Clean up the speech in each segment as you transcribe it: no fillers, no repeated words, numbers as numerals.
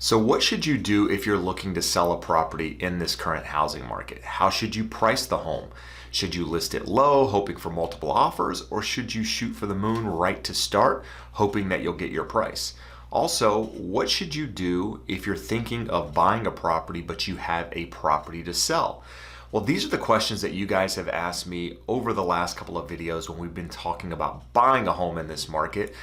So what should you do if you're looking to sell a property in this current housing market? How should you price the home? Should you list it low, hoping for multiple offers, or should you shoot for the moon right to start, hoping that you'll get your price? Also, what should you do if you're thinking of buying a property but you have a property to sell? Well, these are the questions that you guys have asked me over the last couple of videos when we've been talking about buying a home in this market.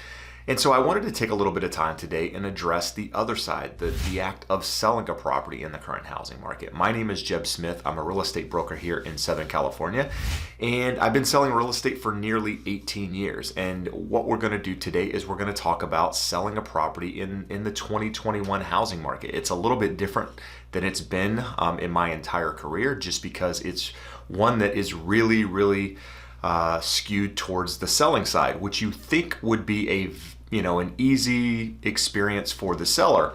And so I wanted to take a little bit of time today and address the other side, the act of selling a property in the current housing market. My name is Jeb Smith. I'm a real estate broker here in Southern California, and I've been selling real estate for nearly 18 years. And what we're going to do today is we're going to talk about selling a property in the 2021 housing market. It's a little bit different than it's been in my entire career, just because it's one that is really skewed towards the selling side, which you think would be an easy experience for the seller.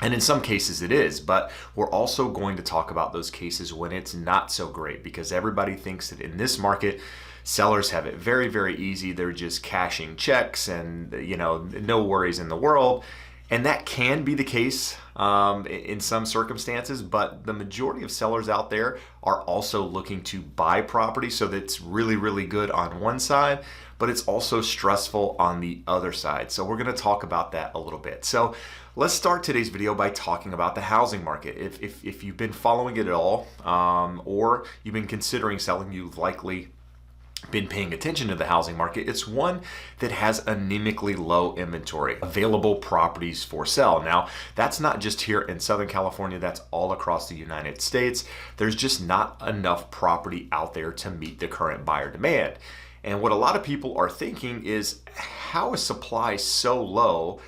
And in some cases it is, but we're also going to talk about those cases when it's not so great, because everybody thinks that in this market, sellers have it very easy. They're just cashing checks and, no worries in the world. And that can be the case in some circumstances, but the majority of sellers out there are also looking to buy property. So that's really good on one side, but it's also stressful on the other side. So we're going to talk about that a little bit. So let's start today's video by talking about the housing market. If you've been following it at all, or you've been considering selling, you've likely been paying attention to the housing market. It's one that has anemically low inventory, available properties for sale. Now, that's not just here in Southern California, that's all across the United States. There's just not enough property out there to meet the current buyer demand. And what a lot of people are thinking is, how is supply so low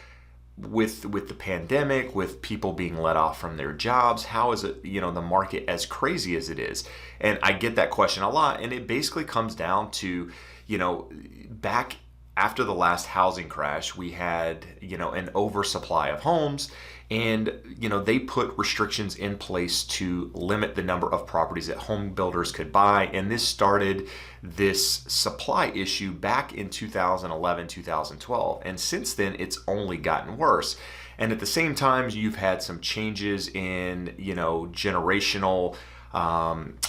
with the pandemic, with people being let off from their jobs? How is it, the market as crazy as it is? And I get that question a lot, and it basically comes down to, back after the last housing crash, we had, an oversupply of homes, and, they put restrictions in place to limit the number of properties that home builders could buy. And this started this supply issue back in 2011, 2012. And since then, it's only gotten worse. And at the same time, you've had some changes in, generational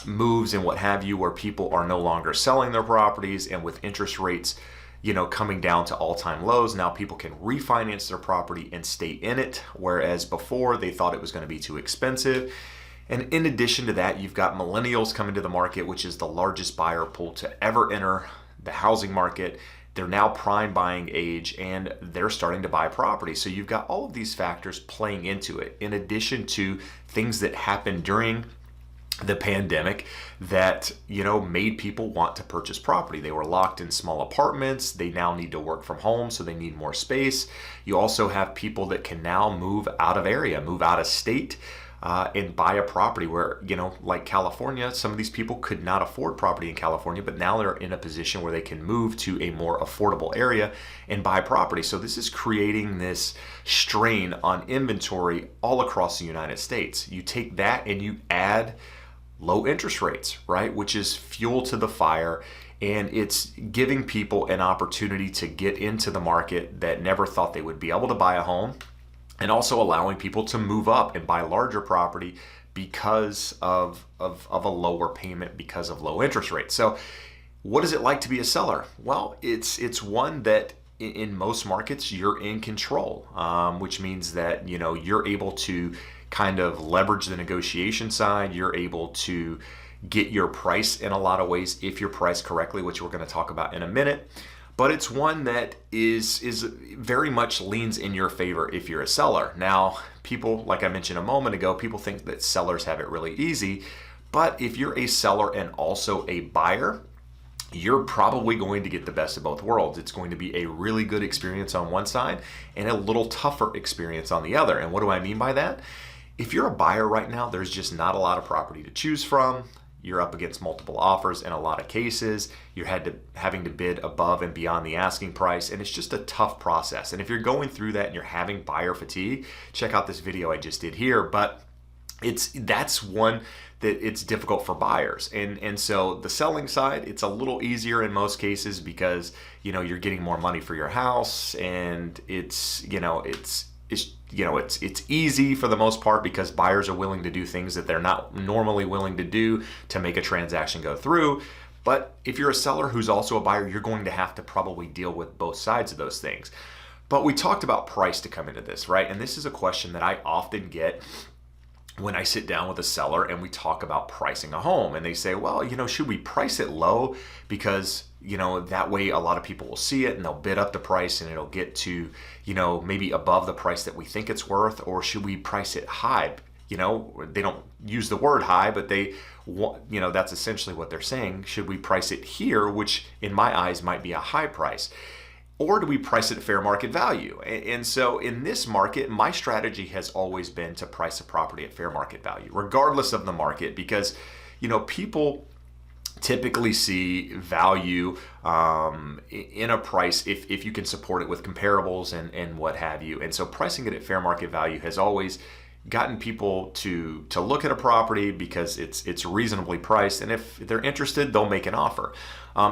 moves and what have you, where people are no longer selling their properties, and with interest rates coming down to all-time lows, now people can refinance their property and stay in it, whereas before they thought it was going to be too expensive. And in addition to that, you've got millennials coming to the market, which is the largest buyer pool to ever enter the housing market. They're now prime buying age, and they're starting to buy property. So you've got all of these factors playing into it, in addition to things that happened during the pandemic that made people want to purchase property. They were locked in small apartments. They now need to work from home, so they need more space. You also have people that can now move out of area, move out of state, and buy a property where, like California, some of these people could not afford property in California, but now they're in a position where they can move to a more affordable area and buy property. So this is creating this strain on inventory all across the United States. You take that and you add low interest rates, right? Which is fuel to the fire, and it's giving people an opportunity to get into the market that never thought they would be able to buy a home, and also allowing people to move up and buy larger property because of a lower payment, because of low interest rates. So what is it like to be a seller? Well, it's one that in most markets you're in control, which means that you're able to kind of leverage the negotiation side. You're able to get your price in a lot of ways if you're priced correctly, which we're going to talk about in a minute. But it's one that is very much leans in your favor if you're a seller. Now, people, like I mentioned a moment ago, people think that sellers have it really easy. But if you're a seller and also a buyer, you're probably going to get the best of both worlds. It's going to be a really good experience on one side and a little tougher experience on the other. And what do I mean by that? If you're a buyer right now, there's just not a lot of property to choose from. You're up against multiple offers in a lot of cases. You're having to bid above and beyond the asking price, and it's just a tough process. And if you're going through that and you're having buyer fatigue, check out this video I just did here. But that's one that it's difficult for buyers. And so the selling side, it's a little easier in most cases because, you're getting more money for your house, and it's it's easy for the most part because buyers are willing to do things that they're not normally willing to do to make a transaction go through. But if you're a seller who's also a buyer, you're going to have to probably deal with both sides of those things. But we talked about price to come into this, right? And this is a question that I often get when I sit down with a seller and we talk about pricing a home, and they say, well, should we price it low because, that way a lot of people will see it and they'll bid up the price and it'll get to, maybe above the price that we think it's worth, or should we price it high? They don't use the word high, but that's essentially what they're saying. Should we price it here, which in my eyes might be a high price? Or do we price it at fair market value? And so in this market, my strategy has always been to price a property at fair market value, regardless of the market, because, people typically see value in a price if you can support it with comparables and what have you. And so pricing it at fair market value has always gotten people to look at a property because it's reasonably priced, and if they're interested, they'll make an offer.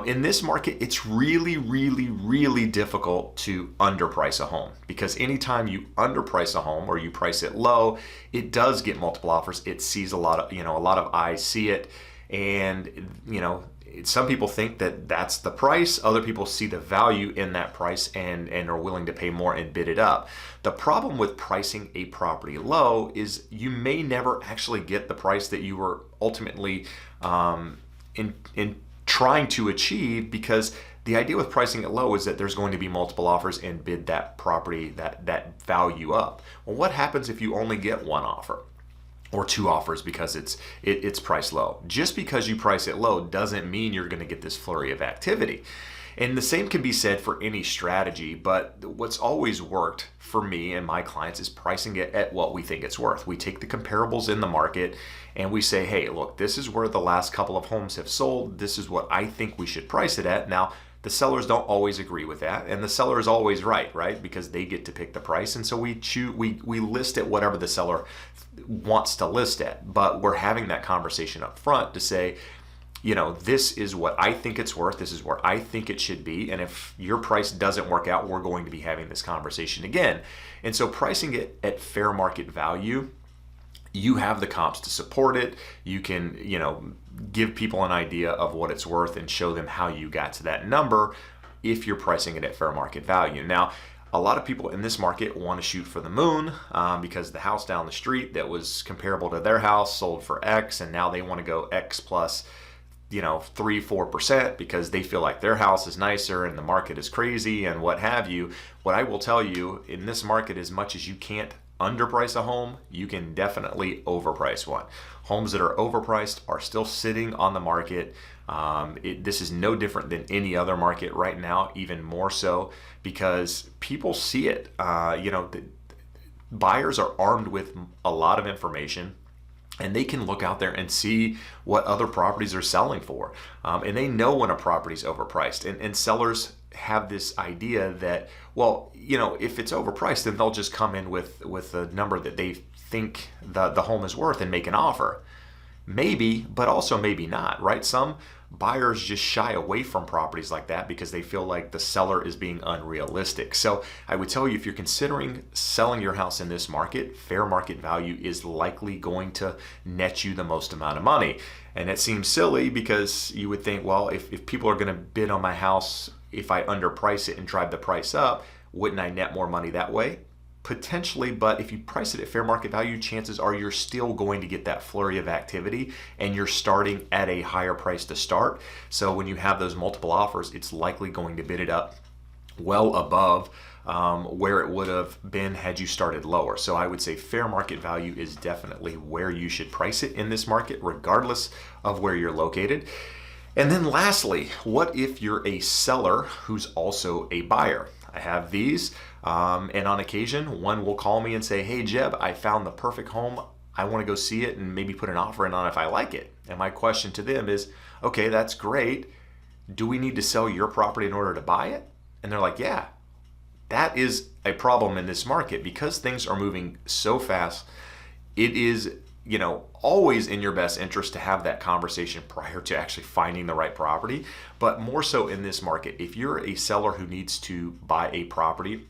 In this market, it's really, really, really difficult to underprice a home, because anytime you underprice a home or you price it low, it does get multiple offers. It sees a lot of eyes see it, and some people think that that's the price. Other people see the value in that price and are willing to pay more and bid it up. The problem with pricing a property low is you may never actually get the price that you were ultimately in trying to achieve, because the idea with pricing it low is that there's going to be multiple offers and bid that property, that value up. Well, what happens if you only get one offer or two offers because it's priced low? Just because you price it low doesn't mean you're going to get this flurry of activity. And the same can be said for any strategy, but what's always worked for me and my clients is pricing it at what we think it's worth. We take the comparables in the market and we say, hey, look, this is where the last couple of homes have sold. This is what I think we should price it at. Now, the sellers don't always agree with that, and the seller is always right? Because they get to pick the price, and so we list at whatever the seller wants to list at. But we're having that conversation up front to say, this is what I think it's worth. This is where I think it should be. And if your price doesn't work out, we're going to be having this conversation again. And so pricing it at fair market value, you have the comps to support it. You can, give people an idea of what it's worth and show them how you got to that number if you're pricing it at fair market value. Now, a lot of people in this market want to shoot for the moon because the house down the street that was comparable to their house sold for X, and now they want to go X plus 3-4% because they feel like their house is nicer and the market is crazy and what have you. What I will tell you, in this market, as much as you can't underprice a home, you can definitely overprice one. Homes that are overpriced are still sitting on the market. This is no different than any other market right now, even more so because people see it. The buyers are armed with a lot of information, and they can look out there and see what other properties are selling for. And they know when a property's overpriced. And sellers have this idea that, well, if it's overpriced, then they'll just come in with a number that they think the home is worth and make an offer. Maybe, but also maybe not, right? Some buyers just shy away from properties like that because they feel like the seller is being unrealistic. So I would tell you, if you're considering selling your house in this market, fair market value is likely going to net you the most amount of money. And it seems silly because you would think, well, if people are going to bid on my house, if I underprice it and drive the price up, wouldn't I net more money that way? Potentially, but if you price it at fair market value, chances are you're still going to get that flurry of activity, and you're starting at a higher price to start. So when you have those multiple offers, it's likely going to bid it up well above where it would have been had you started lower. So I would say fair market value is definitely where you should price it in this market, regardless of where you're located. And then lastly, what if you're a seller who's also a buyer? I have these, and on occasion, one will call me and say, hey, Jeb, I found the perfect home. I want to go see it and maybe put an offer in on it if I like it. And my question to them is, okay, that's great. Do we need to sell your property in order to buy it? And they're like, yeah. That is a problem in this market because things are moving so fast. It is, always in your best interest to have that conversation prior to actually finding the right property. But more so in this market, if you're a seller who needs to buy a property,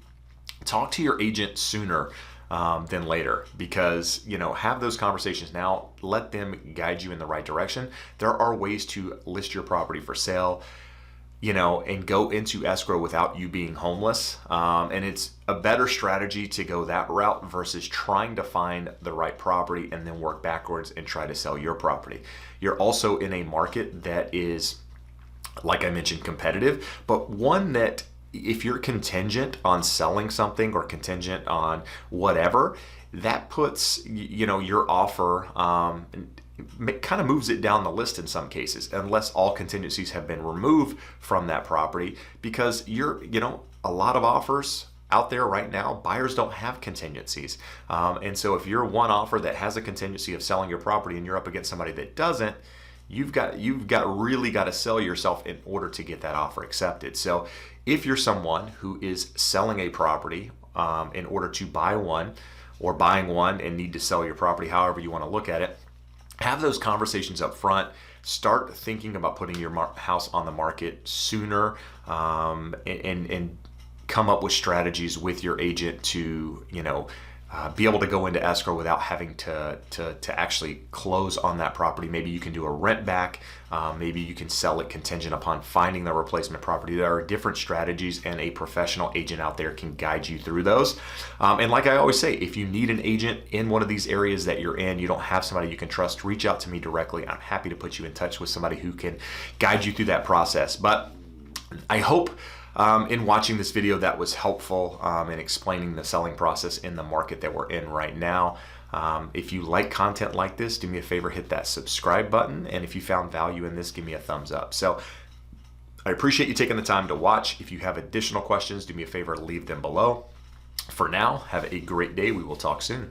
talk to your agent sooner than later, because have those conversations now. Let them guide you in the right direction. There are ways to list your property for sale, and go into escrow without you being homeless. And it's a better strategy to go that route versus trying to find the right property and then work backwards and try to sell your property. You're also in a market that is, like I mentioned, competitive, but one that if you're contingent on selling something or contingent on whatever, that puts, your offer, kind of moves it down the list in some cases, unless all contingencies have been removed from that property, because a lot of offers out there right now, buyers don't have contingencies. And so if you're one offer that has a contingency of selling your property and you're up against somebody that doesn't, you've really got to sell yourself in order to get that offer accepted. So if you're someone who is selling a property in order to buy one, or buying one and need to sell your property, however you want to look at it, have those conversations up front. Start thinking about putting your house on the market sooner, and come up with strategies with your agent to be able to go into escrow without having to actually close on that property. Maybe you can do a rent back. Maybe you can sell it contingent upon finding the replacement property. There are different strategies, and a professional agent out there can guide you through those. And like I always say, if you need an agent in one of these areas that you're in, you don't have somebody you can trust, reach out to me directly. I'm happy to put you in touch with somebody who can guide you through that process. But I hope in watching this video that was helpful in explaining the selling process in the market that we're in right now. If you like content like this, do me a favor, hit that subscribe button. And if you found value in this, give me a thumbs up. So I appreciate you taking the time to watch. If you have additional questions, do me a favor, leave them below. For now, have a great day. We will talk soon.